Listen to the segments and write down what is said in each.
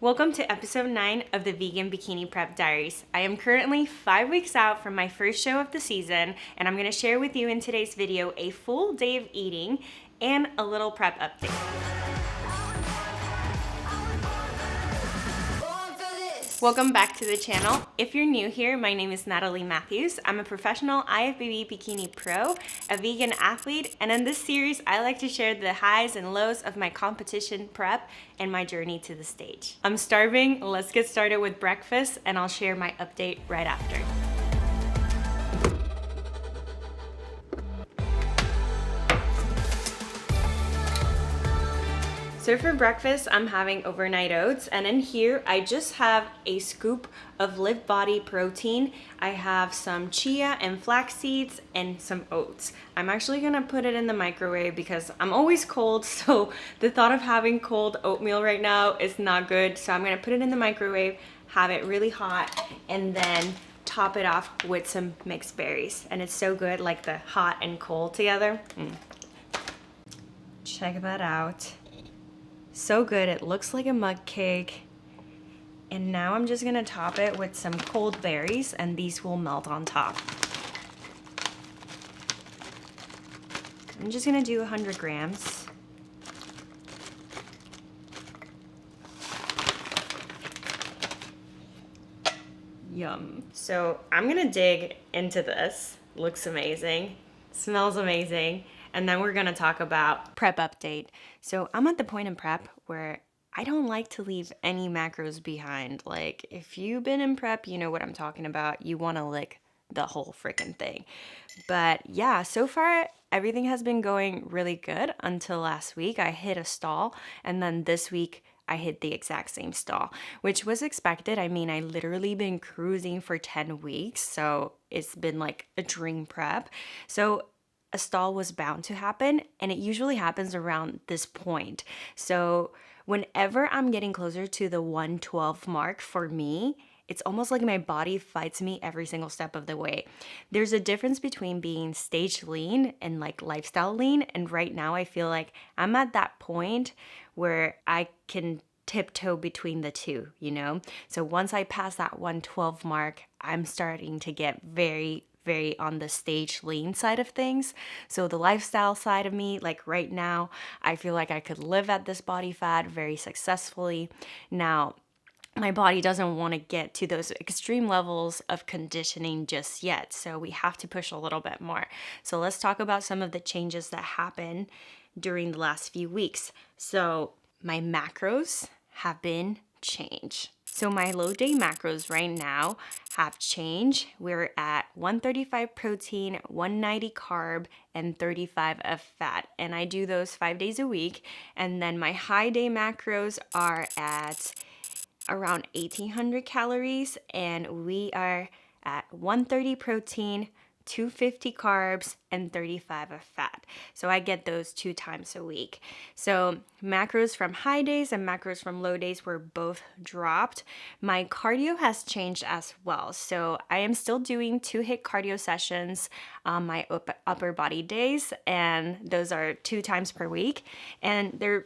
Welcome to episode 9 of the Vegan Bikini Prep Diaries. I am currently 5 weeks out from my first show of the season, and I'm going to share with you in today's video a full day of eating and a little prep update. Welcome back to the channel. If you're new here, my name is Natalie Matthews. I'm a professional IFBB bikini pro, a vegan athlete, and in this series, I like to share the highs and lows of my competition prep and my journey to the stage. I'm starving. Let's get started with breakfast, and I'll share my update right after. So for breakfast, I'm having overnight oats, and in here, I just have a scoop of Live Body protein. I have some chia and flax seeds and some oats. I'm actually gonna put it in the microwave because I'm always cold, so the thought of having cold oatmeal right now is not good. So I'm gonna put it in the microwave, have it really hot, and then top it off with some mixed berries. And it's so good, like the hot and cold together. Check that out. So good, it looks like a mug cake. And now I'm just gonna top it with some cold berries, and these will melt on top. I'm just gonna do 100 grams. Yum. So I'm gonna dig into this. Looks amazing, smells amazing. And then we're gonna talk about prep update. So I'm at the point in prep where I don't like to leave any macros behind. Like, if you've been in prep, you know what I'm talking about. You wanna lick the whole freaking thing. But yeah, so far everything has been going really good until last week. I hit a stall, and then this week I hit the exact same stall, which was expected. I mean, I literally been cruising for 10 weeks, so it's been like a dream prep. So a stall was bound to happen, and it usually happens around this point. So whenever I'm getting closer to the 112 mark, for me, it's almost like my body fights me every single step of the way. There's a difference between being stage lean and like lifestyle lean, and right now I feel like I'm at that point where I can tiptoe between the two, you know? So once I pass that 112 mark, I'm starting to get very on the stage lean side of things. So the lifestyle side of me, like right now, I feel like I could live at this body fat very successfully. Now, my body doesn't want to get to those extreme levels of conditioning just yet. So we have to push a little bit more. So let's talk about some of the changes that happened during the last few weeks. So my macros have been changed. So my low day macros right now have changed. We're at 135 protein, 190 carb, and 35 of fat. And I do those 5 days a week. And then my high day macros are at around 1800 calories, and we are at 130 protein, 250 carbs, and 35 of fat. So I get those 2 times a week. So macros from high days and macros from low days were both dropped. My cardio has changed as well. So I am still doing 2 HIIT cardio sessions on my upper body days, and those are 2 times per week. And they're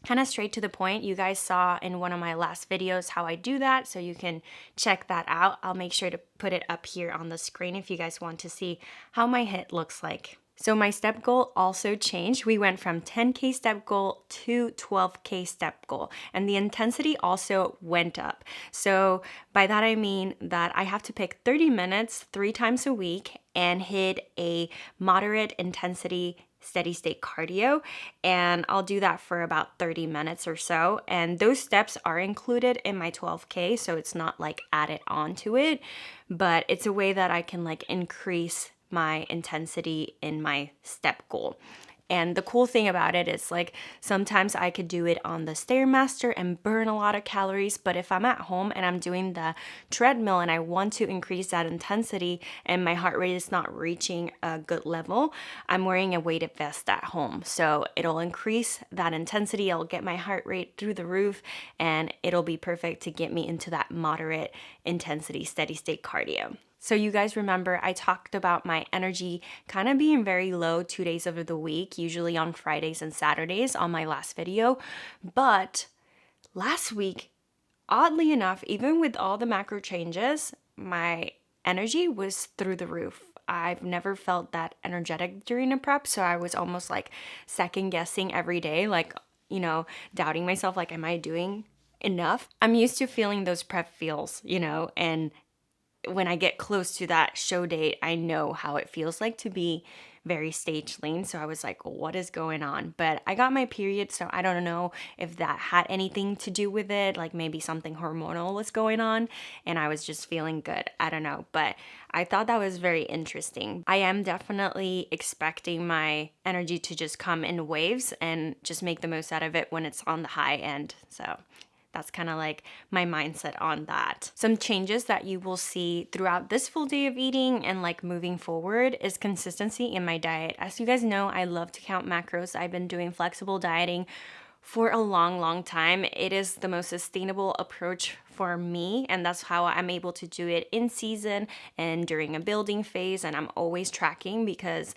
kind of straight to the point. You guys saw in one of my last videos how I do that, so you can check that out. I'll make sure to put it up here on the screen if you guys want to see how my HIIT looks like. So my step goal also changed. We went from 10K step goal to 12K step goal, and the intensity also went up. So by that I mean that I have to pick 30 minutes 3 times a week and hit a moderate intensity steady state cardio, and I'll do that for about 30 minutes or so. And those steps are included in my 12K, so it's not like added on to it, but it's a way that I can like increase my intensity in my step goal. And the cool thing about it is like sometimes I could do it on the Stairmaster and burn a lot of calories, but if I'm at home and I'm doing the treadmill and I want to increase that intensity and my heart rate is not reaching a good level, I'm wearing a weighted vest at home. So it'll increase that intensity, I'll get my heart rate through the roof, and it'll be perfect to get me into that moderate intensity steady state cardio. So you guys remember I talked about my energy kind of being very low 2 days of the week, usually on Fridays and Saturdays on my last video. But last week, oddly enough, even with all the macro changes, my energy was through the roof. I've never felt that energetic during a prep, so I was almost like second guessing every day, like, doubting myself, like, am I doing enough? I'm used to feeling those prep feels, and when I get close to that show date, I know how it feels like to be very stage lean. So I was like, what is going on? But I got my period, so I don't know if that had anything to do with it. Like maybe something hormonal was going on and I was just feeling good. I don't know. But I thought that was very interesting. I am definitely expecting my energy to just come in waves and just make the most out of it when it's on the high end. So that's kind of like my mindset on that. Some changes that you will see throughout this full day of eating and like moving forward is consistency in my diet. As you guys know, I love to count macros. I've been doing flexible dieting for a long time. It is the most sustainable approach for me, and that's how I'm able to do it in season and during a building phase, and I'm always tracking because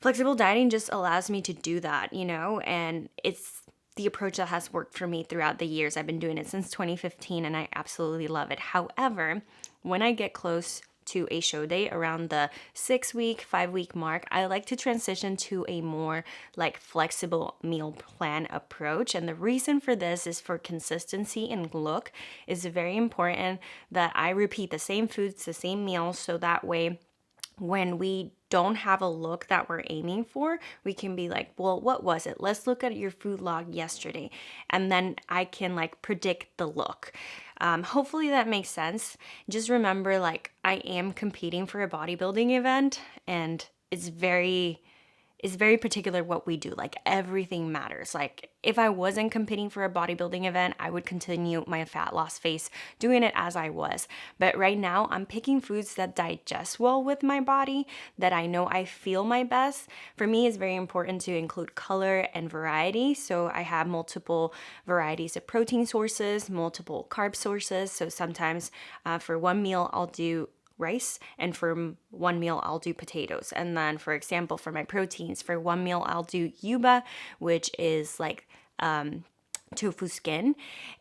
flexible dieting just allows me to do that, and it's the approach that has worked for me throughout the years. I've been doing it since 2015 and I absolutely love it. However, when I get close to a show day around the 6-week, 5-week mark, I like to transition to a more like flexible meal plan approach. And the reason for this is for consistency and look. It's very important that I repeat the same foods, the same meals, so that way when we don't have a look that we're aiming for, we can be like, well, what was it? Let's look at your food log yesterday. And then I can like predict the look. Hopefully that makes sense. Just remember, like, I am competing for a bodybuilding event and it's very particular what we do. Like everything matters. Like if I wasn't competing for a bodybuilding event, I would continue my fat loss phase doing it as I was. But right now I'm picking foods that digest well with my body, that I know I feel my best. For me, it's very important to include color and variety. So I have multiple varieties of protein sources, multiple carb sources. So sometimes for one meal, I'll do rice, and for one meal I'll do potatoes. And then for example, for my proteins, for one meal I'll do yuba, which is like tofu skin,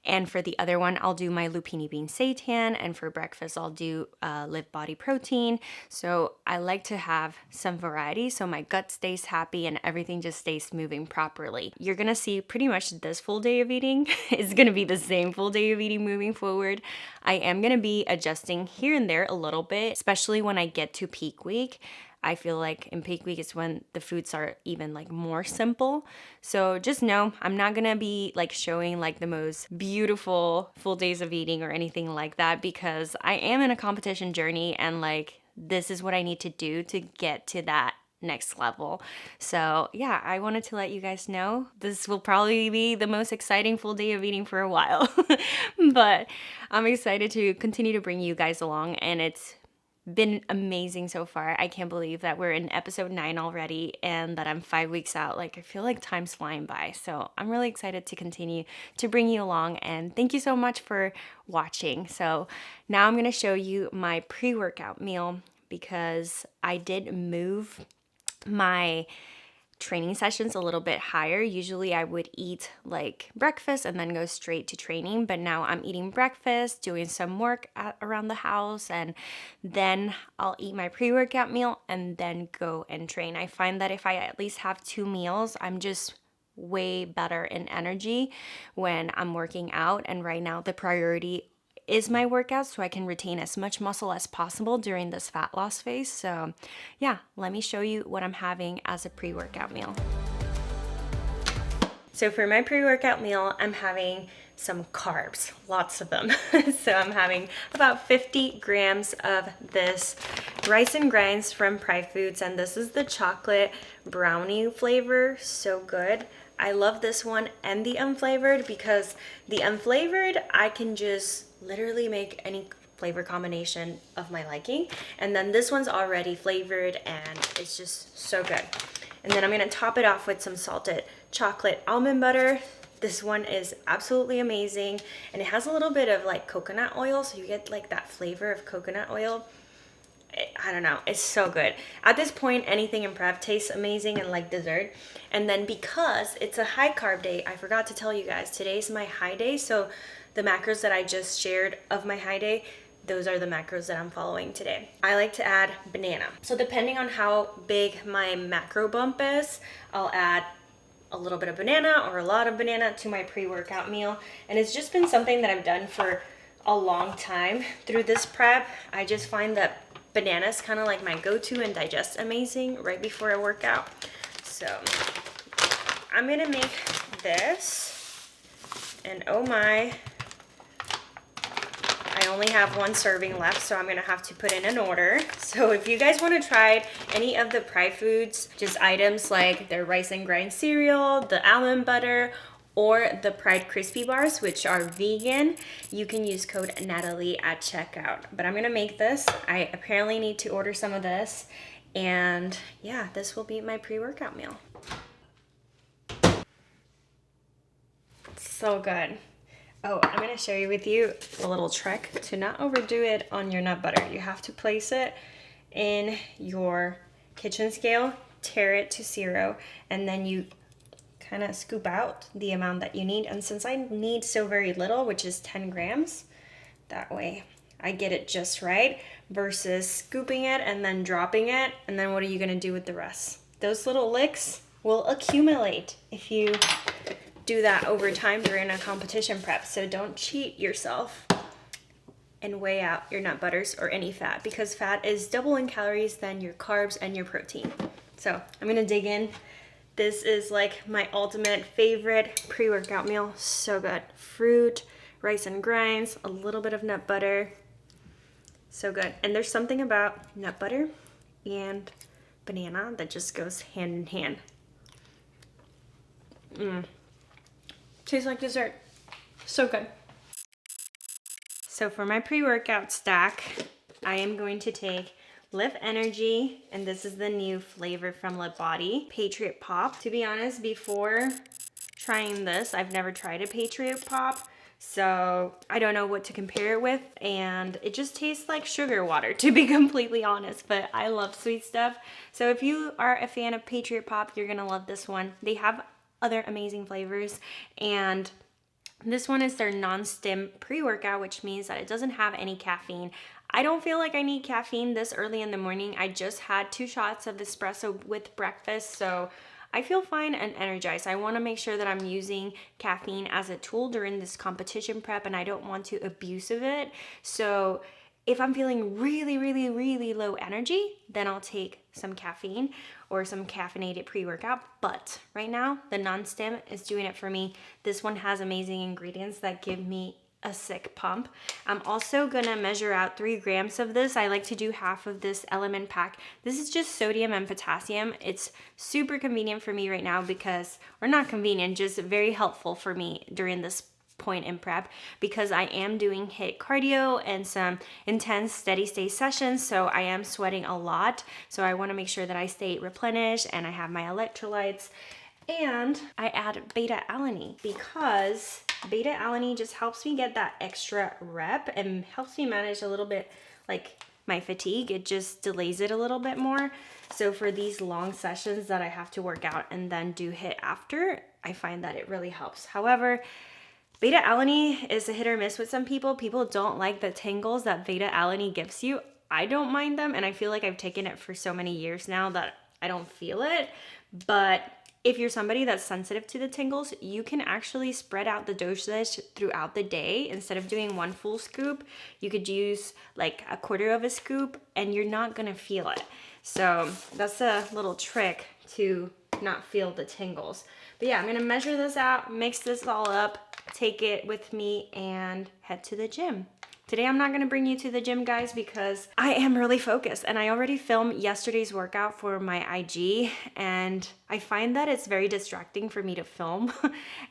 and for the other one I'll do my lupini bean seitan, and for breakfast I'll do live body protein. So I like to have some variety so my gut stays happy and everything just stays moving properly. You're gonna see pretty much this full day of eating is gonna be the same full day of eating moving forward. I am gonna be adjusting here and there a little bit, especially when I get to peak week. I feel like in peak week is when the foods are even like more simple. So just know I'm not gonna be like showing like the most beautiful full days of eating or anything like that, because I am in a competition journey and like this is what I need to do to get to that next level. So yeah, I wanted to let you guys know this will probably be the most exciting full day of eating for a while. But I'm excited to continue to bring you guys along, and it's been amazing so far. I can't believe that we're in episode 9 already and that I'm 5 weeks out. Like, I feel like time's flying by. So I'm really excited to continue to bring you along, and thank you so much for watching. So now I'm going to show you my pre-workout meal, because I did move my training sessions a little bit higher. Usually I would eat like breakfast and then go straight to training, but now I'm eating breakfast, doing some work around the house, and then I'll eat my pre-workout meal and then go and train. I find that if I at least have 2 meals, I'm just way better in energy when I'm working out, and right now the priority is my workout so I can retain as much muscle as possible during this fat loss phase. So yeah, let me show you what I'm having as a pre-workout meal. So for my pre-workout meal, I'm having some carbs, lots of them. So I'm having about 50 grams of this rice and grinds from Pride Foods, and this is the chocolate brownie flavor, so good. I love this one and the unflavored, because the unflavored I can just literally make any flavor combination of my liking, and then this one's already flavored and it's just so good. And then I'm gonna top it off with some salted chocolate almond butter. This one is absolutely amazing, and it has a little bit of like coconut oil, so you get like that flavor of coconut oil. I don't know, it's so good. At this point, anything in prep tastes amazing and like dessert. And then because it's a high carb day, I forgot to tell you guys, today's my high day, so the macros that I just shared of my high day, those are the macros that I'm following today. I like to add banana. So depending on how big my macro bump is, I'll add a little bit of banana or a lot of banana to my pre-workout meal. And it's just been something that I've done for a long time through this prep. I just find that banana is kind of like my go-to and digests amazing right before I work out. So I'm gonna make this, and oh my, I only have one serving left, so I'm gonna have to put in an order. So if you guys want to try any of the Pride Foods, just items like their rice and grind cereal, the almond butter, or the Pride Crispy Bars, which are vegan, you can use code Natalie at checkout. But I'm gonna make this. I apparently need to order some of this. And yeah, this will be my pre-workout meal. So good. Oh, I'm gonna share with you a little trick to not overdo it on your nut butter. You have to place it in your kitchen scale, tare it to 0, and then you kind of scoop out the amount that you need. And since I need so very little, which is 10 grams, that way I get it just right versus scooping it and then dropping it. And then what are you gonna do with the rest? Those little licks will accumulate if you do that over time during a competition prep. So don't cheat yourself and weigh out your nut butters or any fat, because fat is double in calories than your carbs and your protein. So I'm gonna dig in. This is like my ultimate favorite pre-workout meal. So good. Fruit, rice and grinds, a little bit of nut butter. So good. And there's something about nut butter and banana that just goes hand in hand. Tastes like dessert. So good. So for my pre-workout stack, I am going to take Live Energy, and this is the new flavor from Live Body, Patriot Pop. To be honest, before trying this, I've never tried a Patriot Pop, so I don't know what to compare it with, and it just tastes like sugar water, to be completely honest, but I love sweet stuff. So if you are a fan of Patriot Pop, you're gonna love this one. They have other amazing flavors, and this one is their non-stim pre-workout, which means that it doesn't have any caffeine. I don't feel like I need caffeine this early in the morning. I just had 2 shots of espresso with breakfast, so I feel fine and energized. I want to make sure that I'm using caffeine as a tool during this competition prep, and I don't want to abuse of it. So if I'm feeling really low energy, then I'll take some caffeine or some caffeinated pre-workout. But right now, the non-stim is doing it for me. This one has amazing ingredients that give me a sick pump. I'm also gonna measure out 3 grams of this. I like to do half of this element pack. This is just sodium and potassium. It's super convenient for me right now because, or not convenient, just very helpful for me during this point in prep, because I am doing HIIT cardio and some intense steady state sessions, so I am sweating a lot. So I want to make sure that I stay replenished and I have my electrolytes. And I add beta-alanine because beta-alanine just helps me get that extra rep and helps me manage a little bit like my fatigue. It just delays it a little bit more. So for these long sessions that I have to work out and then do HIIT after, I find that it really helps. However, beta-alanine is a hit or miss with some people. People don't like the tingles that beta-alanine gives you. I don't mind them, and I feel like I've taken it for so many years now that I don't feel it. But if you're somebody that's sensitive to the tingles, you can actually spread out the dosage throughout the day. Instead of doing 1 full scoop, you could use like a 1/4 of a scoop and you're not gonna feel it. So that's a little trick to not feel the tingles. But yeah, I'm gonna measure this out, mix this all up, take it with me, and head to the gym. Today I'm not gonna bring you to the gym, guys, because I am really focused, and I already filmed yesterday's workout for my IG, and I find that it's very distracting for me to film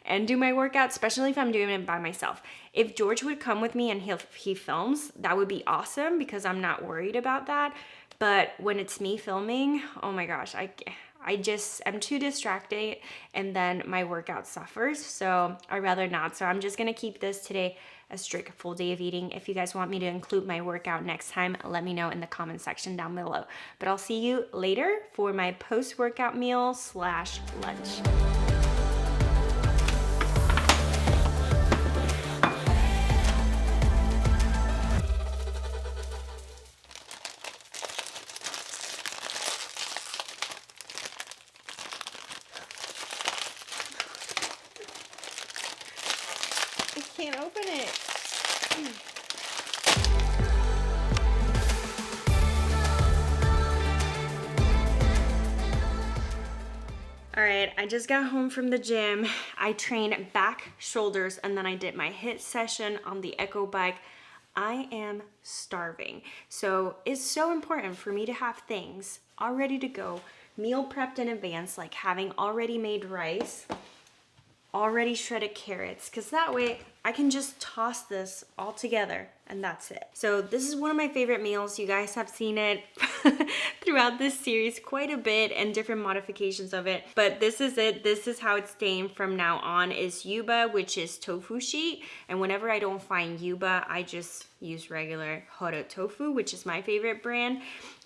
and do my workout, especially if I'm doing it by myself. If George would come with me and he films, that would be awesome because I'm not worried about that. But when it's me filming, oh my gosh, I'm too distracted, and then my workout suffers, so I'd rather not. So I'm just gonna keep this today a strict full day of eating. If you guys want me to include my workout next time, let me know in the comment section down below. But I'll see you later for my post-workout meal / lunch. it. All right, I just got home from the gym. I trained back, shoulders, and then I did my HIIT session on the Echo bike. I am starving. So it's so important for me to have things all ready to go, meal prepped in advance, like having already made rice, already shredded carrots, because that way I can just toss this all together and that's it. So this is one of my favorite meals. You guys have seen it throughout this series quite a bit and different modifications of it, but this is it. This is how it's staying from now on, is yuba, which is tofu sheet. And whenever I don't find yuba, I just use regular horo tofu, which is my favorite brand.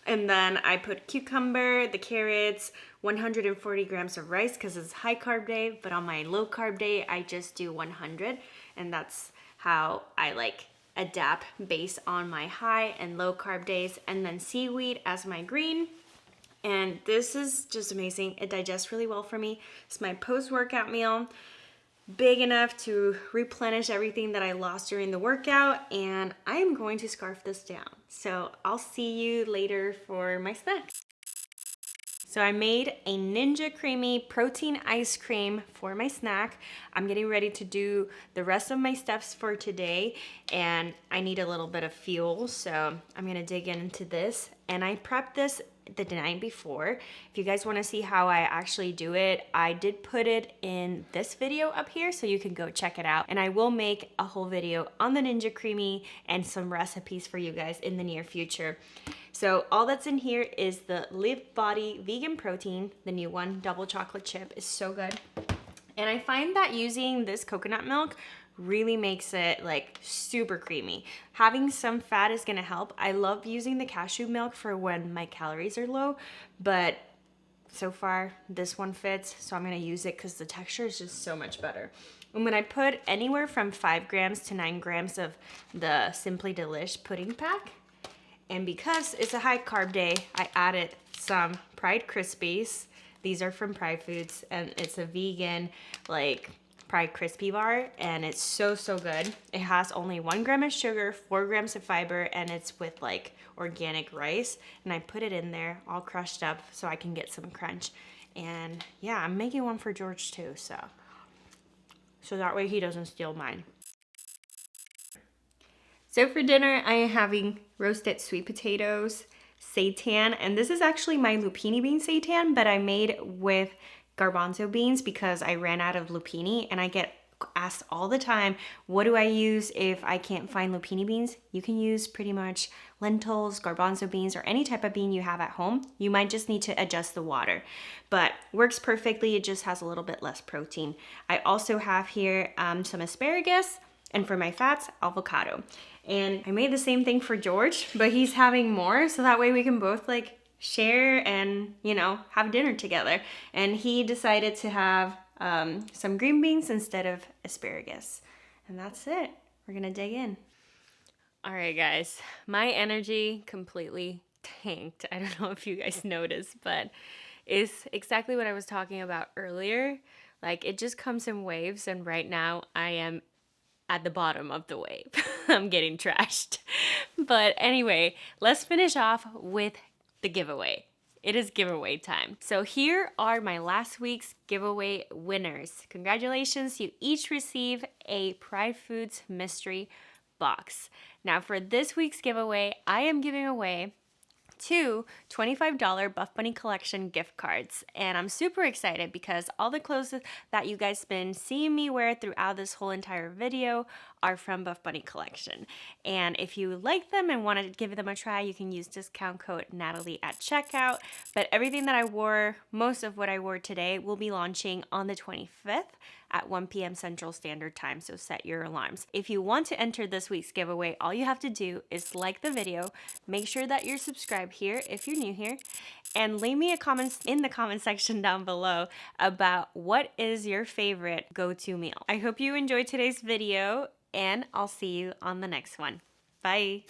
And then I put cucumber, the carrots, 140 grams of rice because it's high carb day, but on my low carb day, I just do 100. And that's how I like adapt based on my high and low carb days. And then seaweed as my green. And this is just amazing. It digests really well for me. It's my post-workout meal. Big enough to replenish everything that I lost during the workout, and I am going to scarf this down. So I'll see you later for my snack. So I made a Ninja Creamy protein ice cream for my snack. I'm getting ready to do the rest of my steps for today, and I need a little bit of fuel, so I'm gonna dig into this. And I prepped this the night before. If you guys want to see how I actually do it, I did put it in this video up here, so you can go check it out. And I will make a whole video on the Ninja Creamy and some recipes for you guys in the near future. So all that's in here is the Live Body vegan protein, the new one, double chocolate chip, is so good. And I find that using this coconut milk really makes it like super creamy. Having some fat is gonna help. I love using the cashew milk for when my calories are low, but so far this one fits, so I'm gonna use it because the texture is just so much better. And when I put anywhere from 5 grams to 9 grams of the Simply Delish pudding pack, and because it's a high carb day, I added some Pride Krispies. These are from Pride Foods, and it's a vegan like Pride Crispy bar, and it's so good. It has only 1 gram of sugar, 4 grams of fiber, and it's with like organic rice. And I put it in there all crushed up so I can get some crunch. And yeah, I'm making one for George too, so that way he doesn't steal mine. So for dinner, I am having roasted sweet potatoes, seitan, and this is actually my lupini bean seitan, but I made with garbanzo beans because I ran out of lupini, and I get asked all the time, what do I use if I can't find lupini beans? You can use pretty much lentils, garbanzo beans, or any type of bean you have at home. You might just need to adjust the water, but works perfectly. It just has a little bit less protein. I also have here some asparagus, and for my fats, avocado. And I made the same thing for George, but he's having more, so that way we can both like share and, you know, have dinner together. And he decided to have some green beans instead of asparagus. And that's it. We're gonna dig in. All right, guys, my energy completely tanked. I don't know if you guys noticed, but it's exactly what I was talking about earlier. Like, it just comes in waves, and right now I am at the bottom of the wave. I'm getting trashed. But anyway, let's finish off with the giveaway. It is giveaway time. So here are my last week's giveaway winners. Congratulations, you each receive a Pride Foods mystery box. Now for this week's giveaway, I am giving away 2 $25 BuffBunny collection gift cards, and I'm super excited because all the clothes that you guys been seeing me wear throughout this whole entire video are from BuffBunny collection. And if you like them and want to give them a try, you can use discount code Natalie at checkout. But everything that I wore, most of what I wore today, will be launching on the 25th at 1 p.m. Central Standard Time, so set your alarms. If you want to enter this week's giveaway, all you have to do is like the video, make sure that you're subscribed here if you're new here, and leave me a comment in the comment section down below about what is your favorite go-to meal. I hope you enjoyed today's video, and I'll see you on the next one. Bye.